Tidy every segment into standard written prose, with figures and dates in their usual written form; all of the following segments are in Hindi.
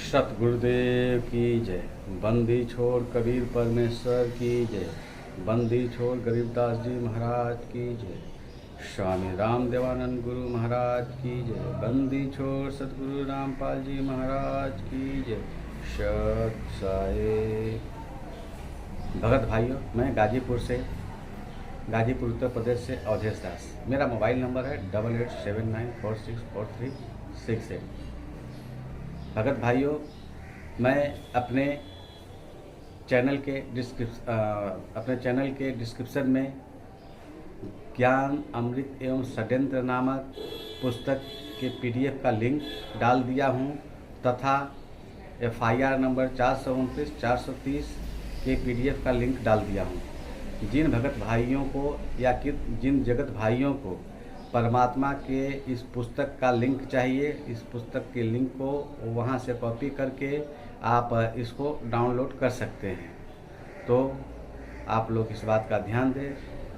सतगुरुदेव की जय। बंदी छोड़ कबीर परमेश्वर की जय। बंदी छोड़ गरीबदास जी महाराज की जय। स्वामी रामदेवानंद गुरु महाराज की जय। बंदी छोड़ सतगुरु रामपाल जी महाराज की जय। सत साई। भगत भाइयों, मैं गाजीपुर उत्तर प्रदेश से अवधेश दास। मेरा मोबाइल नंबर है 8879464368। भगत भाइयों, मैं अपने चैनल के डिस्क्रिप्शन में ज्ञान अमृत एवं षड्यंत्र नामक पुस्तक के PDF का लिंक डाल दिया हूं तथा FIR नंबर 429-430 के PDF का लिंक डाल दिया हूं। जिन भगत भाइयों को या जिन जगत भाइयों को परमात्मा के इस पुस्तक का लिंक चाहिए, इस पुस्तक के लिंक को वहां से कॉपी करके आप इसको डाउनलोड कर सकते हैं। तो आप लोग इस बात का ध्यान दें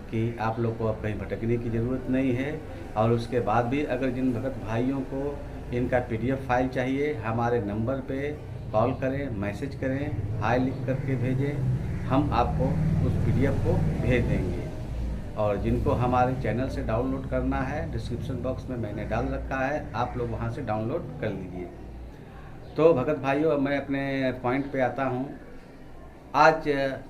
कि आप लोग को अब कहीं भटकने की ज़रूरत नहीं है। और उसके बाद भी अगर जिन भगत भाइयों को इनका PDF फाइल चाहिए, हमारे नंबर पे कॉल करें, मैसेज करें, हाय लिख करके भेजें, हम आपको उस PDF को भेज देंगे। और जिनको हमारे चैनल से डाउनलोड करना है, डिस्क्रिप्शन बॉक्स में मैंने डाल रखा है, आप लोग वहां से डाउनलोड कर लीजिए। तो भगत भाइयों, मैं अपने पॉइंट पे आता हूं। आज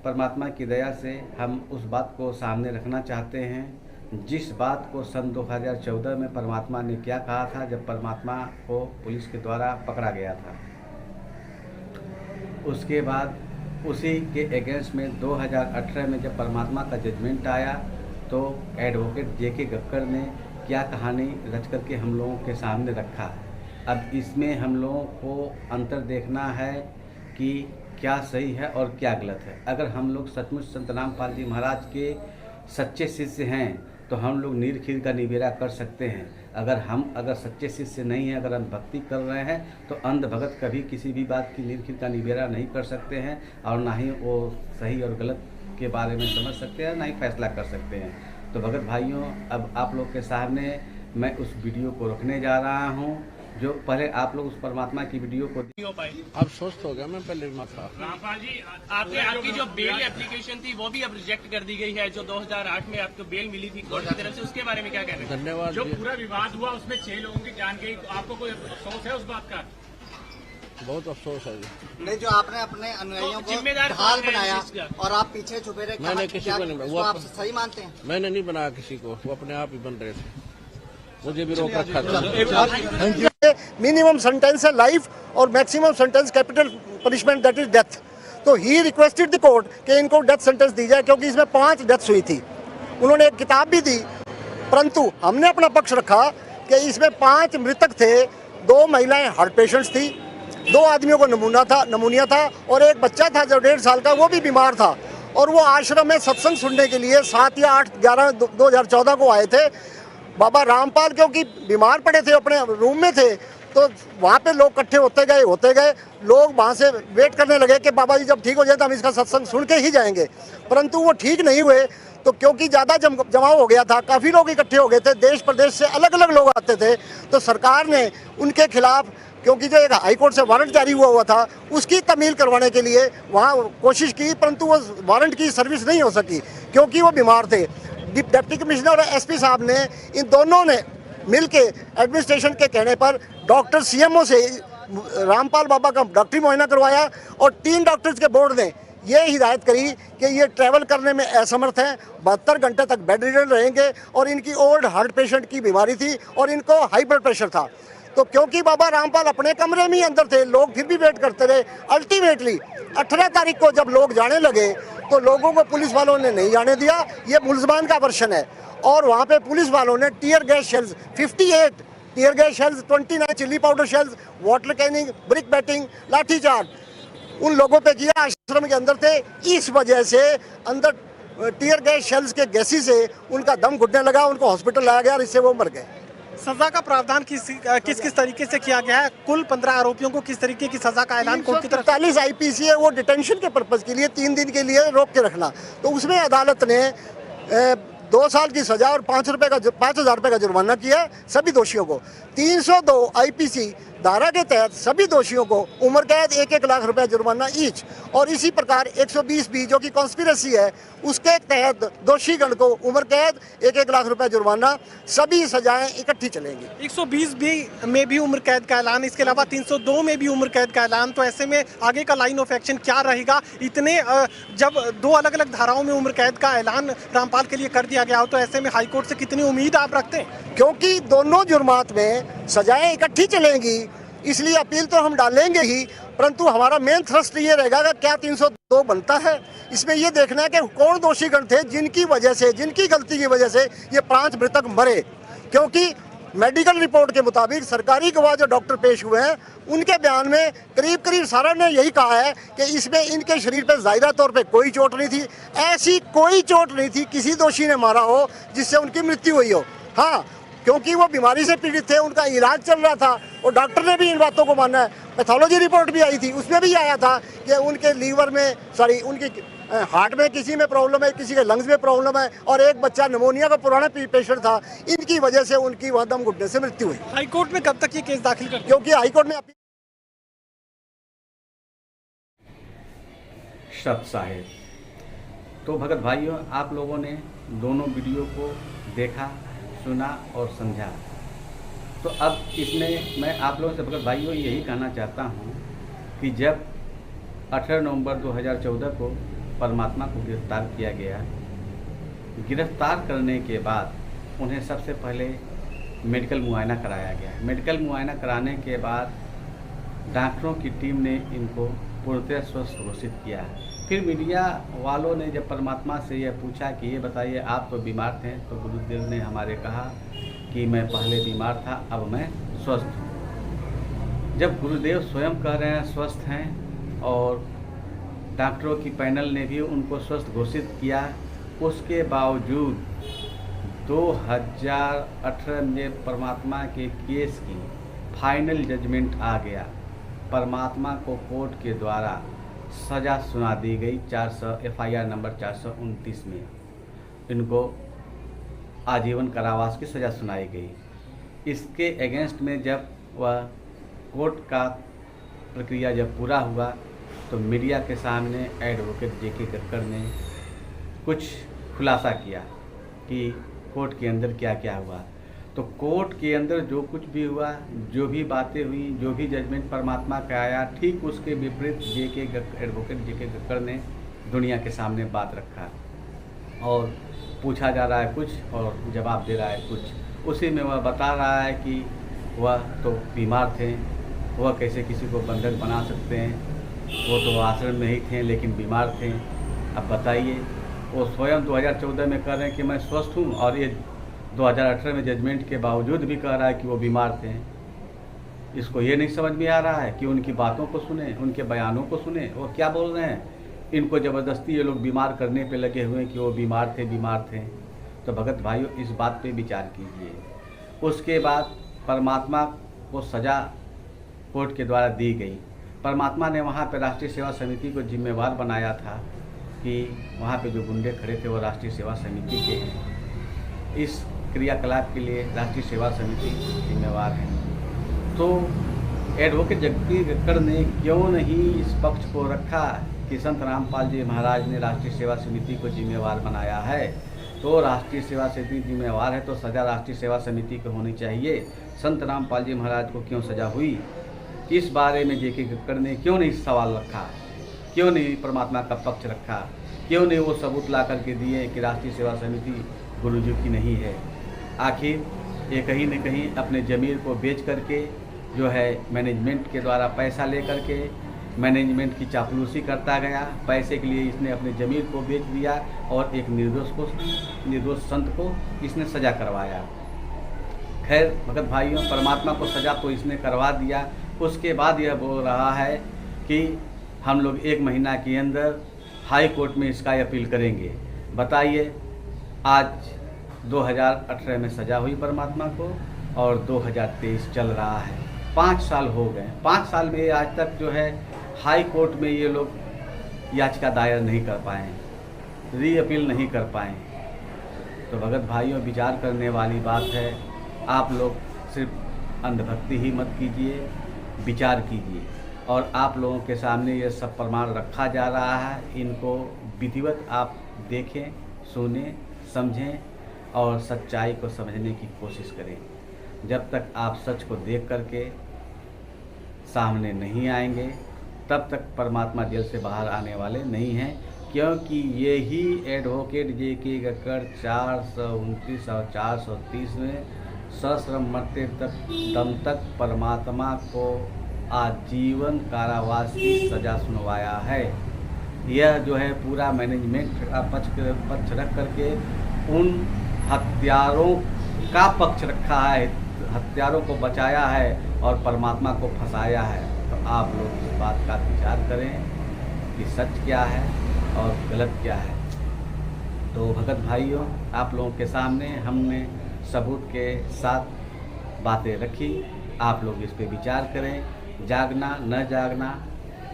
परमात्मा की दया से हम उस बात को सामने रखना चाहते हैं जिस बात को सन 2014 में परमात्मा ने क्या कहा था, जब परमात्मा को पुलिस के द्वारा पकड़ा गया था। उसके बाद उसी के अगेंस्ट में 2018 में जब परमात्मा का जजमेंट आया तो एडवोकेट JK गक्कर ने क्या कहानी रच करके हम लोगों के सामने रखा। अब इसमें हम लोगों को अंतर देखना है कि क्या सही है और क्या गलत है। अगर हम लोग सचमुच संत रामपाल जी महाराज के सच्चे शिष्य हैं तो हम लोग नीर खीर का निबेरा कर सकते हैं। अगर सच्चे शिष्य नहीं हैं, अगर हम भक्ति कर रहे हैं तो अंध भगत कभी किसी भी बात की नीर खीर का निबेरा नहीं कर सकते हैं और ना ही वो सही और गलत के बारे में समझ सकते हैं, ना ही फैसला कर सकते हैं। तो भगत भाइयों, अब आप लोग के सामने मैं उस वीडियो को रखने जा रहा हूं जो पहले आप लोग उस परमात्मा की वीडियो को अब स्वस्थ हो गया। मैं पहले था रामपाल जी, आपकी जो बेल एप्लीकेशन थी वो भी अब रिजेक्ट कर दी गई है। जो 2008 में आपको बेल मिली थी कोर्ट की तरफ से, उसके बारे में क्या कहना है? धन्यवाद। जो पूरा विवाद हुआ उसमें 6 लोगों की जान गई, आपको कोई अफसोस है उस बात का? बहुत अफसोस है जी। नहीं, जो आपने अपने अनुयायियों को ढाल बनाया और आप पीछे छुपे रहे, मैंने किसी को नहीं बनाया। वो आप सही मानते हैं? मैंने नहीं बनाया किसी को, वो अपने आप ही बन रहे थे, मुझे भी रोक रखा था। मिनिमम सेंटेंस है लाइफ और maximum sentence capital punishment, that is death. तो ही रिक्वेस्टेड द कोर्ट कि इनको डेथ सेंटेंस दी जाए क्योंकि इसमें 5 डेथ्स हुई थी। उन्होंने एक किताब भी दी, परंतु हमने अपना पक्ष रखा कि इसमें 5 मृतक थे, 2 महिलाएं हार्ट पेशेंट्स थी, 2 आदमियों को नमूनिया था और एक बच्चा था जो 1.5 साल का, वो भी बीमार था। और वो आश्रम में सत्संग सुनने के लिए 7 या 8 11 2014 को आए थे। बाबा रामपाल क्योंकि बीमार पड़े थे, अपने रूम में थे, तो वहाँ पे लोग इकट्ठे होते गए। लोग वहाँ से वेट करने लगे कि बाबा जी जब ठीक हो जाए तो हम इसका सत्संग सुन के ही जाएंगे, परंतु वो ठीक नहीं हुए। तो क्योंकि ज़्यादा जमाव हो गया था, काफ़ी लोग इकट्ठे हो गए थे, देश प्रदेश से अलग अलग लोग आते थे, तो सरकार ने उनके खिलाफ, क्योंकि जो एक हाईकोर्ट से वारंट जारी हुआ था, उसकी तमील करवाने के लिए वहाँ कोशिश की, परंतु वो वारंट की सर्विस नहीं हो सकी क्योंकि वो बीमार थे। डिप्टी कमिश्नर और SP साहब ने, इन दोनों ने मिलके एडमिनिस्ट्रेशन के कहने पर डॉक्टर CMO से रामपाल बाबा का डॉक्टरी मुआयना करवाया और 3 डॉक्टर्स के बोर्ड ने ये हिदायत करी कि ये ट्रैवल करने में असमर्थ हैं, 72 घंटे तक बेड रिडन रहेंगे और इनकी ओल्ड हार्ट पेशेंट की बीमारी थी और इनको हाई ब्लड प्रेशर था। तो क्योंकि बाबा रामपाल अपने कमरे में ही अंदर थे, लोग फिर भी वेट करते रहे। अल्टीमेटली 18 तारीख को जब लोग जाने लगे तो लोगों को पुलिस वालों ने नहीं जाने दिया। ये मुल्ज़मान का वर्शन है। और वहाँ पे पुलिस वालों ने tear gas shells 58 tear gas shells, 29 chilli powder shells, water canning, brick batting, lathi charge उन लोगों पे किया। आश्रम के अंदर थे, इस वजह से अंदर टीयर गैस शेल्स के गैसी से उनका दम घुटने लगा, उनको हॉस्पिटल लाया गया और इससे वो मर गए। सजा का प्रावधान किस तरीके से किया गया है? कुल 15 आरोपियों को किस तरीके की सजा का ऐलान कोर्ट की तरफ? 43 IPC है वो डिटेंशन के पर्पज के लिए 3 दिन के लिए रोक के रखना। तो उसमें अदालत ने 2 साल की सजा और 5,000 रुपये का जुर्माना किया सभी दोषियों को। 302 IPC धारा के तहत सभी दोषियों को उम्र कैद 1-1 लाख रुपए जुर्माना ईच, और इसी प्रकार 120B जो कि कॉन्स्पिरेसी है उसके तहत दोषीगण को उम्र कैद 1-1 लाख रुपए जुर्माना, सभी सजाएं इकट्ठी चलेंगी। 120B में भी उम्र कैद का ऐलान, इसके अलावा 302 में भी उम्र कैद का ऐलान। तो ऐसे में आगे का लाइन ऑफ एक्शन क्या रहेगा? इतने जब 2 अलग अलग धाराओं में उम्र कैद का ऐलान रामपाल के लिए कर दिया गया हो, तो ऐसे में हाईकोर्ट से कितनी उम्मीद आप रखते हैं? क्योंकि दोनों जुर्मात में सजाएं इकट्ठी चलेंगी, इसलिए अपील तो हम डालेंगे ही, परंतु हमारा मेन थ्रस्ट ये रहेगा कि क्या 302 बनता है। इसमें ये देखना है कि कौन दोषीगण थे जिनकी वजह से, जिनकी गलती की वजह से ये 5 मृतक मरे। क्योंकि मेडिकल रिपोर्ट के मुताबिक सरकारी गवाह जो डॉक्टर पेश हुए हैं उनके बयान में करीब करीब सारा ने यही कहा है कि इसमें इनके शरीर पे ज़ाहिरा तौर पे कोई चोट नहीं थी, ऐसी कोई चोट नहीं थी किसी दोषी ने मारा हो जिससे उनकी मृत्यु हुई हो। हाँ, क्योंकि वो बीमारी से पीड़ित थे, उनका इलाज चल रहा था और डॉक्टर ने भी इन बातों को माना है। पैथोलॉजी रिपोर्ट भी आई थी, उसमें भी आया था कि उनके लीवर में, सॉरी, उनकी हार्ट में किसी में प्रॉब्लम है, किसी के लंग्स में प्रॉब्लम है, और एक बच्चा निमोनिया का पुराना पेशेंट था। इनकी वजह से उनकी वह दम घुटने से मृत्यु हुई। हाईकोर्ट में कब तक ये केस दाखिल कर? क्योंकि हाईकोर्ट में शब्द साहेब। तो भगत भाइयों, आप लोगों ने दोनों वीडियो को देखा, सुना और समझा। तो अब इसमें मैं आप लोगों से भगत भाइयों यही कहना चाहता हूँ कि जब 18 नवंबर 2014 को परमात्मा को गिरफ्तार किया गया, गिरफ्तार करने के बाद उन्हें सबसे पहले मेडिकल मुआयना कराया गया। मेडिकल मुआयना कराने के बाद डॉक्टरों की टीम ने इनको पूर्णतः स्वस्थ घोषित किया। फिर मीडिया वालों ने जब परमात्मा से यह पूछा कि ये बताइए आप तो बीमार थे, तो गुरुदेव ने हमारे कहा कि मैं पहले बीमार था, अब मैं स्वस्थ हूँ। जब गुरुदेव स्वयं कह रहे हैं स्वस्थ हैं और डॉक्टरों की पैनल ने भी उनको स्वस्थ घोषित किया, उसके बावजूद 2018 में परमात्मा के केस की फाइनल जजमेंट आ गया। परमात्मा को कोर्ट के द्वारा सज़ा सुना दी गई। FIR नंबर 429 में इनको आजीवन कारावास की सज़ा सुनाई गई। इसके अगेंस्ट में जब वह कोर्ट का प्रक्रिया जब पूरा हुआ तो मीडिया के सामने एडवोकेट JK कक्कड़ ने कुछ खुलासा किया कि कोर्ट के अंदर क्या क्या हुआ। तो कोर्ट के अंदर जो कुछ भी हुआ, जो भी बातें हुई, जो भी जजमेंट परमात्मा का आया, ठीक उसके विपरीत एडवोकेट JK कक्कड़ ने दुनिया के सामने बात रखा और पूछा जा रहा है कुछ और जवाब दे रहा है कुछ। उसी में वह बता रहा है कि वह तो बीमार थे, वह कैसे किसी को बंधक बना सकते हैं, वो तो आश्रम में ही थे लेकिन बीमार थे। अब बताइए, वो स्वयं 2014 में कह रहे हैं कि मैं स्वस्थ हूँ और ये 2018 में जजमेंट के बावजूद भी कह रहा है कि वो बीमार थे। इसको ये नहीं समझ में आ रहा है कि उनकी बातों को सुने, उनके बयानों को सुने, वो क्या बोल रहे हैं। इनको ज़बरदस्ती ये लोग बीमार करने पे लगे हुए हैं कि वो बीमार थे। तो भगत भाइयों, इस बात पे विचार कीजिए। उसके बाद परमात्मा को सज़ा कोर्ट के द्वारा दी गई। परमात्मा ने वहाँ पे राष्ट्रीय सेवा समिति को जिम्मेवार बनाया था कि वहाँ पे जो गुंडे खड़े थे वो राष्ट्रीय सेवा समिति के हैं। इस क्रियाकलाप के लिए राष्ट्रीय सेवा समिति जिम्मेवार है। तो एडवोकेट JK कक्कड़ ने क्यों नहीं इस पक्ष को रखा कि संत रामपाल जी महाराज ने राष्ट्रीय सेवा समिति को जिम्मेवार बनाया है, तो राष्ट्रीय सेवा समिति जिम्मेवार है तो सज़ा राष्ट्रीय सेवा समिति को होनी चाहिए। संत रामपाल जी महाराज को क्यों सज़ा हुई, इस बारे में JK कक्कड़ ने क्यों नहीं सवाल रखा, क्यों नहीं परमात्मा का पक्ष रखा, क्यों नहीं वो सबूत ला करके दिए कि राष्ट्रीय सेवा समिति गुरुजी की नहीं है। आखिर ये कहीं न कहीं अपने ज़मीर को बेच करके जो है मैनेजमेंट के द्वारा पैसा ले करके मैनेजमेंट की चापलूसी करता गया। पैसे के लिए इसने अपने ज़मीर को बेच दिया और एक निर्दोष संत को इसने सज़ा करवाया। खैर भगत भाइयों, परमात्मा को सज़ा तो इसने करवा दिया। उसके बाद यह बोल रहा है कि हम लोग 1 महीना के अंदर हाई कोर्ट में इसका अपील करेंगे। बताइए, आज 2018 में सज़ा हुई परमात्मा को और 2023 चल रहा है, 5 साल हो गए। 5 साल में आज तक जो है हाई कोर्ट में ये लोग याचिका दायर नहीं कर पाए, री अपील नहीं कर पाए। तो भगत भाइयों, विचार करने वाली बात है। आप लोग सिर्फ अंधभक्ति ही मत कीजिए, विचार कीजिए। और आप लोगों के सामने ये सब प्रमाण रखा जा रहा है, इनको विधिवत आप देखें, सुनें, समझें और सच्चाई को समझने की कोशिश करें। जब तक आप सच को देख करके सामने नहीं आएंगे तब तक परमात्मा जेल से बाहर आने वाले नहीं हैं, क्योंकि यही एडवोकेट जे.के. गक्कड़ 429 और 430 में सश्रम मरते तक दम तक परमात्मा को आजीवन कारावास की सज़ा सुनवाया है। यह जो है पूरा मैनेजमेंट का पक्ष रख करके उन हत्यारों का पक्ष रखा है, हत्यारों को बचाया है और परमात्मा को फंसाया है। तो आप लोग इस बात का विचार करें कि सच क्या है और गलत क्या है। तो भगत भाइयों, आप लोगों के सामने हमने सबूत के साथ बातें रखी, आप लोग इस पे विचार करें। जागना न जागना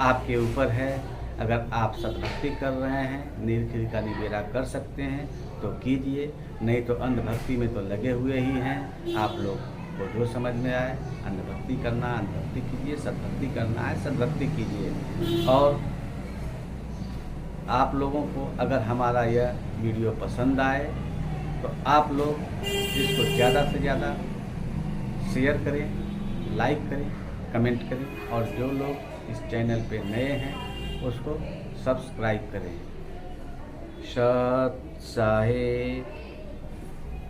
आपके ऊपर है। अगर आप सतभक्ति कर रहे हैं, निर्खिल का निबेरा कर सकते हैं तो कीजिए, नहीं तो अंधभक्ति में तो लगे हुए ही हैं। आप लोग को जो समझ में आए, अंधभक्ति करना अंधभक्ति कीजिए, सतभक्ति करना है सतभक्ति कीजिए। और आप लोगों को अगर हमारा यह वीडियो पसंद आए तो आप लोग इसको ज़्यादा से ज़्यादा शेयर करें, लाइक करें, कमेंट करें और जो लोग इस चैनल पे नए हैं उसको सब्सक्राइब करें। सत साहेब।